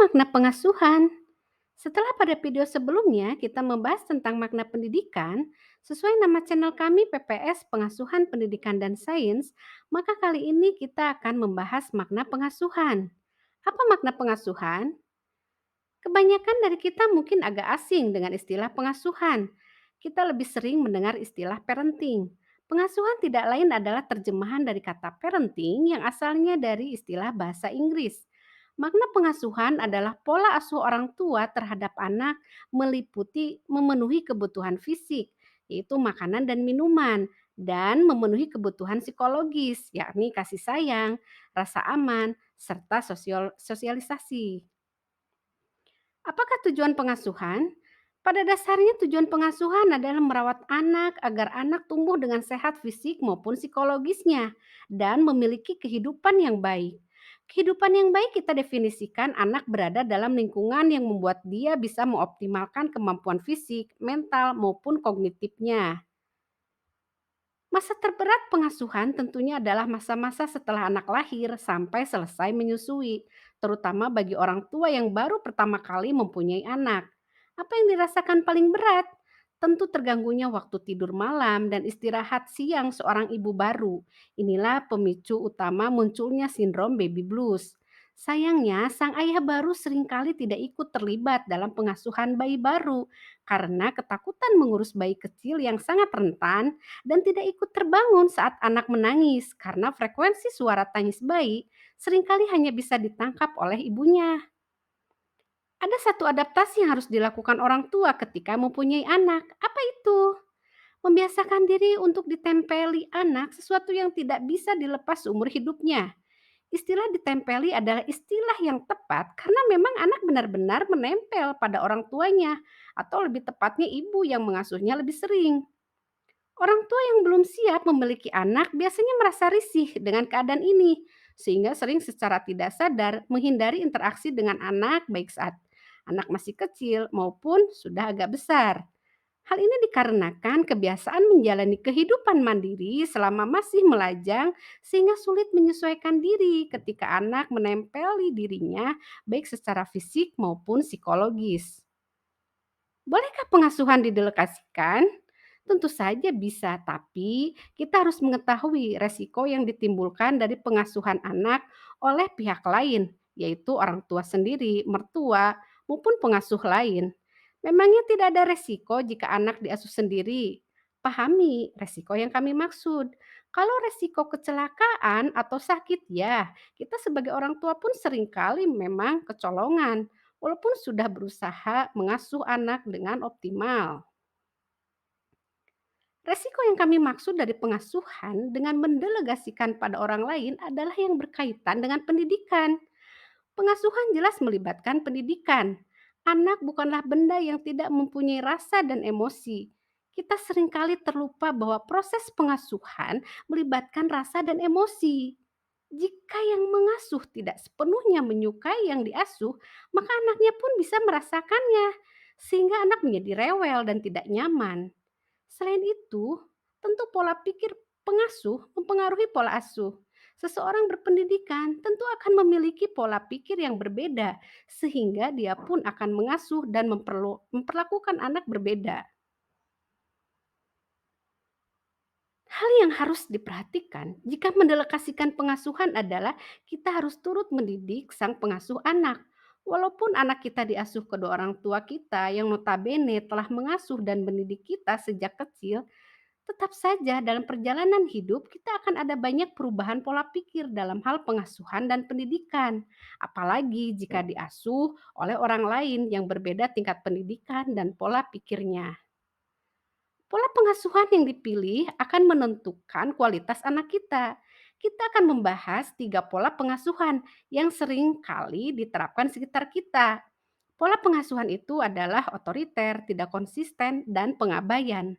makna pengasuhan? Setelah pada video sebelumnya kita membahas tentang makna pendidikan, sesuai nama channel kami PPS Pengasuhan Pendidikan dan Sains, maka kali ini kita akan membahas makna pengasuhan. Apa makna pengasuhan? Kebanyakan dari kita mungkin agak asing dengan istilah pengasuhan. Kita lebih sering mendengar istilah parenting. Pengasuhan tidak lain adalah terjemahan dari kata parenting yang asalnya dari istilah bahasa Inggris. Makna pengasuhan adalah pola asuh orang tua terhadap anak meliputi memenuhi kebutuhan fisik, yaitu makanan dan minuman, dan memenuhi kebutuhan psikologis, yakni kasih sayang, rasa aman, serta sosialisasi. Apakah tujuan pengasuhan? Pada dasarnya tujuan pengasuhan adalah merawat anak agar anak tumbuh dengan sehat fisik maupun psikologisnya dan memiliki kehidupan yang baik. Kehidupan yang baik kita definisikan anak berada dalam lingkungan yang membuat dia bisa mengoptimalkan kemampuan fisik, mental maupun kognitifnya. Masa terberat pengasuhan tentunya adalah masa-masa setelah anak lahir sampai selesai menyusui, terutama bagi orang tua yang baru pertama kali mempunyai anak. Apa yang dirasakan paling berat? Tentu terganggunya waktu tidur malam dan istirahat siang seorang ibu baru. Inilah pemicu utama munculnya sindrom baby blues. Sayangnya, sang ayah baru seringkali tidak ikut terlibat dalam pengasuhan bayi baru karena ketakutan mengurus bayi kecil yang sangat rentan dan tidak ikut terbangun saat anak menangis karena frekuensi suara tangis bayi seringkali hanya bisa ditangkap oleh ibunya. Ada satu adaptasi yang harus dilakukan orang tua ketika mempunyai anak. Apa itu? Membiasakan diri untuk ditempeli anak sesuatu yang tidak bisa dilepas seumur hidupnya. Istilah ditempeli adalah istilah yang tepat karena memang anak benar-benar menempel pada orang tuanya atau lebih tepatnya ibu yang mengasuhnya lebih sering. Orang tua yang belum siap memiliki anak biasanya merasa risih dengan keadaan ini, sehingga sering secara tidak sadar menghindari interaksi dengan anak baik saat anak masih kecil maupun sudah agak besar. Hal ini dikarenakan kebiasaan menjalani kehidupan mandiri selama masih melajang sehingga sulit menyesuaikan diri ketika anak menempeli dirinya baik secara fisik maupun psikologis. Bolehkah pengasuhan didelegasikan? Tentu saja bisa, tapi kita harus mengetahui resiko yang ditimbulkan dari pengasuhan anak oleh pihak lain, yaitu orang tua sendiri, mertua, maupun pengasuh lain. Memangnya tidak ada resiko jika anak diasuh sendiri? Pahami resiko yang kami maksud. Kalau resiko kecelakaan atau sakit ya, kita sebagai orang tua pun seringkali memang kecolongan walaupun sudah berusaha mengasuh anak dengan optimal. Resiko yang kami maksud dari pengasuhan dengan mendelegasikan pada orang lain adalah yang berkaitan dengan pendidikan. Pengasuhan jelas melibatkan pendidikan. Anak bukanlah benda yang tidak mempunyai rasa dan emosi. Kita seringkali terlupa bahwa proses pengasuhan melibatkan rasa dan emosi. Jika yang mengasuh tidak sepenuhnya menyukai yang diasuh, maka anaknya pun bisa merasakannya, sehingga anak menjadi rewel dan tidak nyaman. Selain itu, tentu pola pikir pengasuh mempengaruhi pola asuh. Seseorang berpendidikan tentu akan memiliki pola pikir yang berbeda, sehingga dia pun akan mengasuh dan memperlakukan anak berbeda. Hal yang harus diperhatikan jika mendelegasikan pengasuhan adalah kita harus turut mendidik sang pengasuh anak. Walaupun anak kita diasuh kedua orang tua kita yang notabene telah mengasuh dan mendidik kita sejak kecil, tetap saja dalam perjalanan hidup kita akan ada banyak perubahan pola pikir dalam hal pengasuhan dan pendidikan. Apalagi jika diasuh oleh orang lain yang berbeda tingkat pendidikan dan pola pikirnya. Pola pengasuhan yang dipilih akan menentukan kualitas anak kita. Kita akan membahas 3 pola pengasuhan yang sering kali diterapkan sekitar kita. Pola pengasuhan itu adalah otoriter, tidak konsisten, dan pengabaian.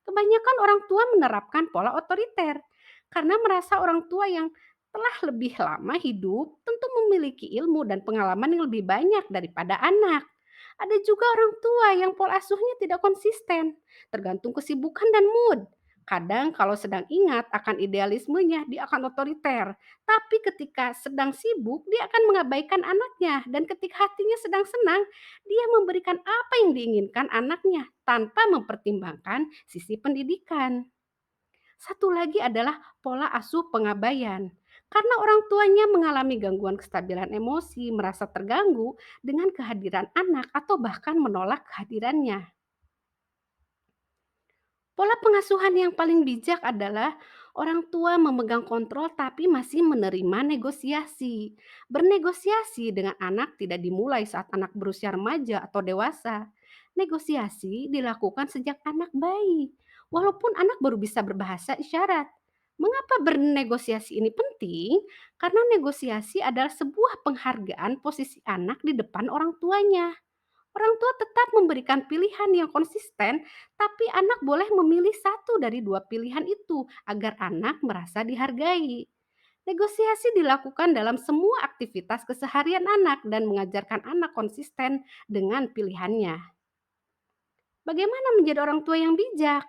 Kebanyakan orang tua menerapkan pola otoriter karena merasa orang tua yang telah lebih lama hidup tentu memiliki ilmu dan pengalaman yang lebih banyak daripada anak. Ada juga orang tua yang pola asuhnya tidak konsisten, tergantung kesibukan dan mood. Kadang kalau sedang ingat akan idealismenya, dia akan otoriter. Tapi ketika sedang sibuk, dia akan mengabaikan anaknya. Dan ketika hatinya sedang senang, dia memberikan apa yang diinginkan anaknya tanpa mempertimbangkan sisi pendidikan. Satu lagi adalah pola asuh pengabaian. Karena orang tuanya mengalami gangguan kestabilan emosi, merasa terganggu dengan kehadiran anak atau bahkan menolak kehadirannya. Pola pengasuhan yang paling bijak adalah orang tua memegang kontrol tapi masih menerima negosiasi. Bernegosiasi dengan anak tidak dimulai saat anak berusia remaja atau dewasa. Negosiasi dilakukan sejak anak bayi, walaupun anak baru bisa berbahasa isyarat. Mengapa bernegosiasi ini penting? Karena negosiasi adalah sebuah penghargaan posisi anak di depan orang tuanya. Orang tua tetap memberikan pilihan yang konsisten, tapi anak boleh memilih satu dari dua pilihan itu agar anak merasa dihargai. Negosiasi dilakukan dalam semua aktivitas keseharian anak dan mengajarkan anak konsisten dengan pilihannya. Bagaimana menjadi orang tua yang bijak?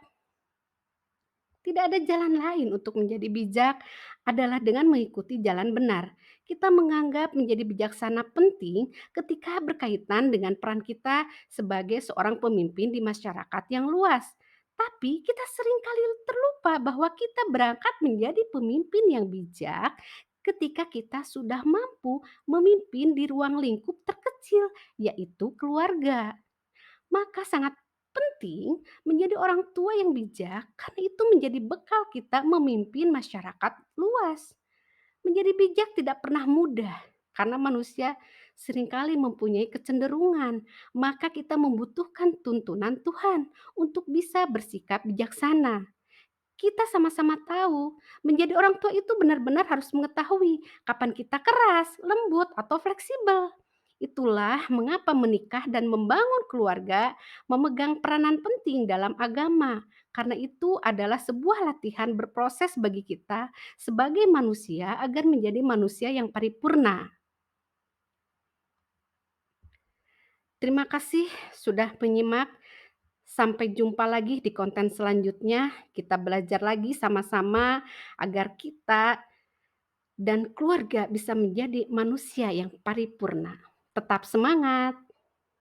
Tidak ada jalan lain untuk menjadi bijak adalah dengan mengikuti jalan benar. Kita menganggap menjadi bijaksana penting ketika berkaitan dengan peran kita sebagai seorang pemimpin di masyarakat yang luas. Tapi kita seringkali terlupa bahwa kita berangkat menjadi pemimpin yang bijak ketika kita sudah mampu memimpin di ruang lingkup terkecil, yaitu keluarga. Maka sangat penting menjadi orang tua yang bijak karena itu menjadi bekal kita memimpin masyarakat luas. Menjadi bijak tidak pernah mudah karena manusia seringkali mempunyai kecenderungan, maka kita membutuhkan tuntunan Tuhan untuk bisa bersikap bijaksana. Kita sama-sama tahu, menjadi orang tua itu benar-benar harus mengetahui kapan kita keras, lembut, atau fleksibel. Itulah mengapa menikah dan membangun keluarga memegang peranan penting dalam agama. Karena itu adalah sebuah latihan berproses bagi kita sebagai manusia agar menjadi manusia yang paripurna. Terima kasih sudah menyimak. Sampai jumpa lagi di konten selanjutnya. Kita belajar lagi sama-sama agar kita dan keluarga bisa menjadi manusia yang paripurna. Tetap semangat!